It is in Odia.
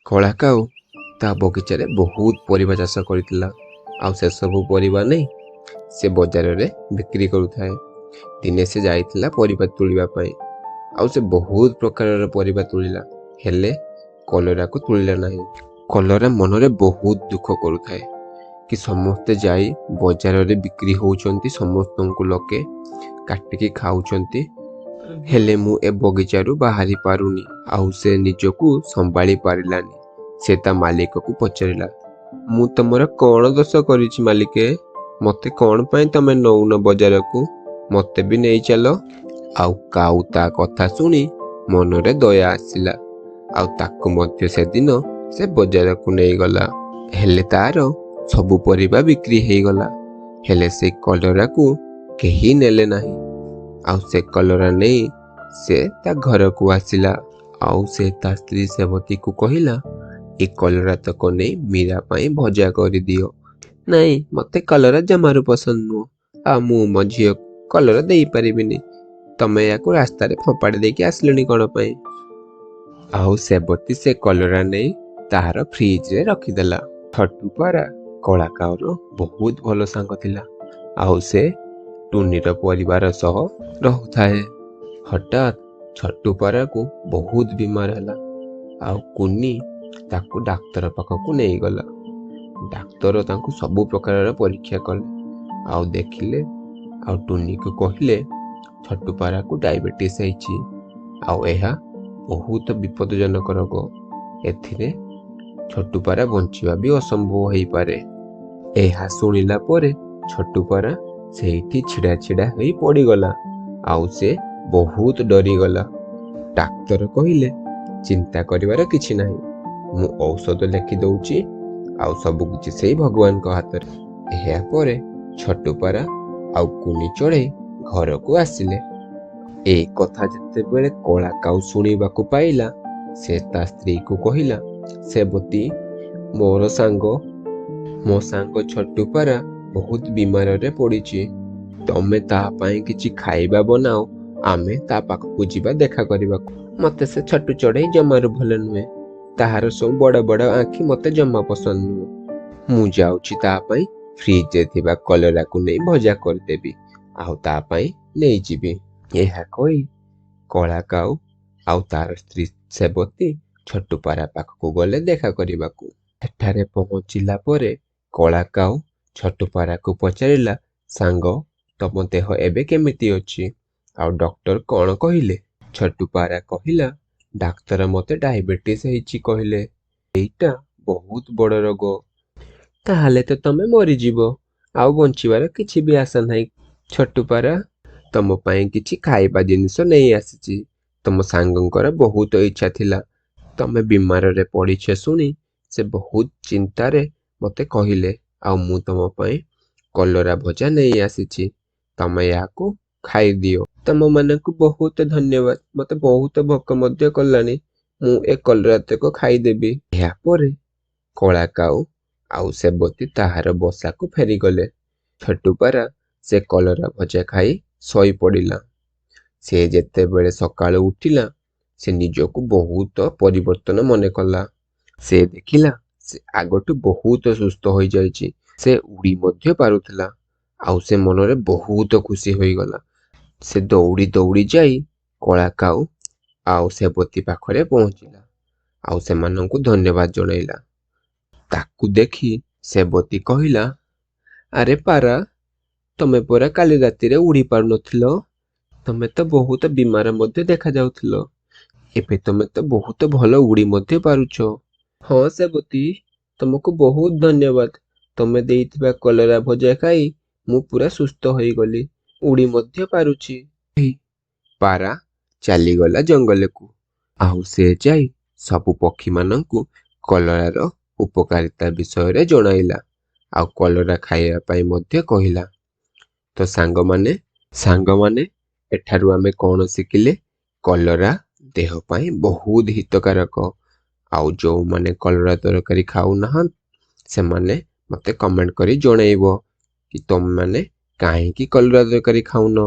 କଳା କାଉ ତା ବଗିଚାରେ ବହୁତ ପରିବା ଚାଷ କରିଥିଲା। ଆଉ ସେସବୁ ପରିବା ନେଇ ସେ ବଜାରରେ ବିକ୍ରି କରୁଥାଏ। ଦିନେ ସେ ଯାଇଥିଲା ପରିବା ତୋଳିବା ପାଇଁ। ଆଉ ସେ ବହୁତ ପ୍ରକାରର ପରିବା ତୋଳିଲା, ହେଲେ କଲରାକୁ ତୋଳିଲା ନାହିଁ। କଲରା ମନରେ ବହୁତ ଦୁଃଖ କରୁଥାଏ କି ସମସ୍ତେ ଯାଇ ବଜାରରେ ବିକ୍ରି ହେଉଛନ୍ତି, ସମସ୍ତଙ୍କୁ ଲୋକେ କାଟିକି ଖାଉଛନ୍ତି, ହେଲେ ମୁଁ ଏ ବଗିଚାରୁ ବାହାରି ପାରୁନି। ଆଉ ସେ ନିଜକୁ ସମ୍ଭାଳି ପାରିଲାନି। ସେ ତା ମାଲିକକୁ ପଚାରିଲା, ମୁଁ ତମର କଣ ଦୋଷ କରିଛି ମାଲିକେ? ମତେ କଣ ପାଇଁ ତମେ ନଉନ ବଜାରକୁ? ମତେ ବି ନେଇ ଚାଲ। ଆଉ କାଉ ତା କଥା ଶୁଣି ମନରେ ଦୟା ଆସିଲା, ଆଉ ତାକୁ ମଧ୍ୟ ସେଦିନ ସେ ବଜାରକୁ ନେଇଗଲା। ହେଲେ ତାର ସବୁ ପରିବା ବିକ୍ରି ହେଇଗଲା, ହେଲେ ସେ କଲରାକୁ କେହି ନେଲେ ନାହିଁ। ଆଉ ସେ କଲରା ନେଇ ସେ ତା ଘରକୁ ଆସିଲା। ଆଉ ସେ ତା ସ୍ତ୍ରୀ ସେବତୀକୁ କହିଲା, ଏ କଲରା ତକ ନେଇ ମୀରା ପାଇଁ ଭଜା କରିଦିଅ। ନାଇଁ, ମତେ କଲରା ଜମାରୁ ପସନ୍ଦ ନୁହଁ, ଆଉ ମୁଁ ମୋ ଝିଅକୁ କଲରା ଦେଇପାରିବିନି। ତମେ ୟାକୁ ରାସ୍ତାରେ ଫୋପାଡ଼ି ଦେଇକି ଆସିଲଣି କଣ ପାଇଁ? ଆଉ ସେବତୀ ସେ କଲରା ନେଇ ତାହାର ଫ୍ରିଜରେ ରଖିଦେଲା। ଛଟୁ ପାରା କଳା କାଉର ବହୁତ ଭଲ ସାଙ୍ଗ ଥିଲା। ଆଉ ସେ ଟୁନିର ପରିବାର ସହ ରହୁଥାଏ। ହଠାତ୍ ଛଟୁ ପାରାକୁ ବହୁତ ବିମାର ହେଲା। ଆଉ କୁନି ତାକୁ ଡାକ୍ତର ପାଖକୁ ନେଇଗଲା। ଡାକ୍ତର ତାଙ୍କୁ ସବୁ ପ୍ରକାରର ପରୀକ୍ଷା କଲେ, ଆଉ ଦେଖିଲେ, ଆଉ ଟୁନିକୁ କହିଲେ ଛଟୁ ପାରାକୁ ଡାଇବେଟିସ୍ ହେଇଛି। ଆଉ ଏହା ବହୁତ ବିପଦଜନକ ରୋଗ। ଏଥିରେ ଛଟୁ ପାରା ବଞ୍ଚିବା ବି ଅସମ୍ଭବ ହେଇପାରେ। ଏହା ଶୁଣିଲା ପରେ ଛଟୁ ପାରା ସେଇଠି ଛିଡ଼ା ଛିଡ଼ା ହୋଇ ପଡ଼ିଗଲା। ଆଉ ସେ ବହୁତ ଡରିଗଲା। ଡାକ୍ତର କହିଲେ, ଚିନ୍ତା କରିବାର କିଛି ନାହିଁ, ମୁଁ ଔଷଧ ଲେଖି ଦଉଛି, ଆଉ ସବୁ କିଛି ସେଇ ଭଗବାନଙ୍କ ହାତରେ। ଏହା ପରେ ଛଟୁ ପାରା ଆଉ କୁନି ଚଢ଼େଇ ଘରକୁ ଆସିଲେ। ଏଇ କଥା ଯେତେବେଳେ କଳା କାଉ ଶୁଣିବାକୁ ପାଇଲା, ସେ ତା ସ୍ତ୍ରୀକୁ କହିଲା, ସେବତୀ, ମୋ ସାଙ୍ଗ ଛଟୁ ପାରା ବହୁତ ବିମାରରେ ପଡ଼ିଛି। ତମେ ତା ପାଇଁ କିଛି ଖାଇବା ବନାଅ, ଆମେ ତା ପାଖକୁ ଯିବା ଦେଖା କରିବାକୁ। ମତେ ସେ ଛଟୁ ଚଢ଼େଇ ଜମାରୁ ଭଲ ନୁହେଁ। ତାହାର ସବୁ ବଡ଼ ବଡ଼ ଆଖି ମତେ ଜମା ପସନ୍ଦ ନୁହେଁ। ମୁଁ ଯାଉଛି ତା ପାଇଁ ଫ୍ରିଜରେ ଥିବା କଲରାକୁ ନେଇ ଭଜା କରିଦେବି, ଆଉ ତା ପାଇଁ ନେଇଯିବି। ଏହା କହି କଳା କାଉ ଆଉ ତାର ସ୍ତ୍ରୀ ସେବତୀ ଛଟୁ ପାରା ପାଖକୁ ଗଲେ ଦେଖା କରିବାକୁ। ସେଠାରେ ପହଞ୍ଚିଲା ପରେ କଳା କାଉ ଛଟୁ ପାରାକୁ ପଚାରିଲା, ସାଙ୍ଗ, ତମ ଦେହ ଏବେ କେମିତି ଅଛି? ଆଉ ଡକ୍ଟର କଣ କହିଲେ? ଛଟୁ ପାରା କହିଲା, ଡାକ୍ତର ମତେ ଡାଇବେଟିସ୍ ହେଇଛି କହିଲେ। ଏଇଟା ବହୁତ ବଡ଼ ରୋଗ। ତାହେଲେ ତ ତମେ ମରିଯିବ, ଆଉ ବଞ୍ଚିବାର କିଛି ବି ଆଶା ନାହିଁ। ଛଟୁ ପାରା, ତମ ପାଇଁ କିଛି ଖାଇବା ଜିନିଷ ନେଇ ଆସିଛି। ତମ ସାଙ୍ଗଙ୍କର ବହୁତ ଇଚ୍ଛା ଥିଲା। ତମେ ବିମାରରେ ପଡ଼ିଛ ଶୁଣି ସେ ବହୁତ ଚିନ୍ତାରେ ମତେ କହିଲେ, ଆଉ ମୁଁ ତମ ପାଇଁ କଲରା ଭଜା ନେଇ ଆସିଛି। ତମେ ଏହାକୁ ଖାଇଦିଅ। ତମମାନଙ୍କୁ ବହୁତ ଧନ୍ୟବାଦ। ମତେ ବହୁତ ଭୋକ ମଧ୍ୟ କଲାଣି। ମୁଁ ଏ କଲରା ତକ ଖାଇଦେବି। ଏହା ପରେ କଳା କାଉ ଆଉ ସେବତୀ ତାହାର ବସାକୁ ଫେରିଗଲେ। ଛଟୁ ପାରା ସେ କଲରା ଭଜା ଖାଇ ଶୋଇ ପଡ଼ିଲା। ସେ ଯେତେବେଳେ ସକାଳୁ ଉଠିଲା, ସେ ନିଜକୁ ବହୁତ ପରିବର୍ତ୍ତନ ମନେ କଲା। ସେ ଦେଖିଲା ସେ ଆଗଠୁ ବହୁତ ସୁସ୍ଥ ହୋଇଯାଇଛି। ସେ ଉଡ଼ି ମଧ୍ୟ ପାରୁଥିଲା। ଆଉ ସେ ମନରେ ବହୁତ ଖୁସି ହୋଇଗଲା। ସେ ଦୌଡ଼ି ଦୌଡ଼ି ଯାଇ କଳା କାଉ ଆଉ ସେବତୀ ପାଖରେ ପହଞ୍ଚିଲା, ଆଉ ସେମାନଙ୍କୁ ଧନ୍ୟବାଦ ଜଣାଇଲା। ତାକୁ ଦେଖି ସେବତୀ କହିଲା, ଆରେ ପାରା, ତମେ ପରା କାଲି ରାତିରେ ଉଡ଼ି ପାରୁନଥିଲ। ତମେ ତ ବହୁତ ବିମାର ମଧ୍ୟ ଦେଖାଯାଉଥିଲ। ଏବେ ତମେ ତ ବହୁତ ଭଲ ଉଡ଼ି ମଧ୍ୟ ପାରୁଛ। ହଁ ସେବତୀ, ତମକୁ ବହୁତ ଧନ୍ୟବାଦ। ତମେ ଦେଇଥିବା କଲରା ଭଜା ଖାଇ ମୁଁ ପୁରା ସୁସ୍ଥ ହୋଇଗଲି, ଉଡ଼ି ମଧ୍ୟ ପାରୁଛି। ପାରା ଚାଲିଗଲା ଜଙ୍ଗଲକୁ। ଆଉ ସେ ଯାଇ ସବୁ ପକ୍ଷୀମାନଙ୍କୁ କଲରାର ଉପକାରିତା ବିଷୟରେ ଜଣାଇଲା, ଆଉ କଲରା ଖାଇବା ପାଇଁ ମଧ୍ୟ କହିଲା। ତ ସାଙ୍ଗମାନେ ଏଠାରୁ ଆମେ କଣ ଶିଖିଲେ? କଲରା ଦେହ ପାଇଁ ବହୁତ ହିତକାରକ। ଆଉ ଯେଉଁମାନେ କଲରା ତରକାରୀ ଖାଉନାହାନ୍ତି, ସେମାନେ ମୋତେ କମେଣ୍ଟ କରି ଜଣାଇବ କି ତମେମାନେ କାହିଁକି କଲରା ତରକାରୀ ଖାଉନ।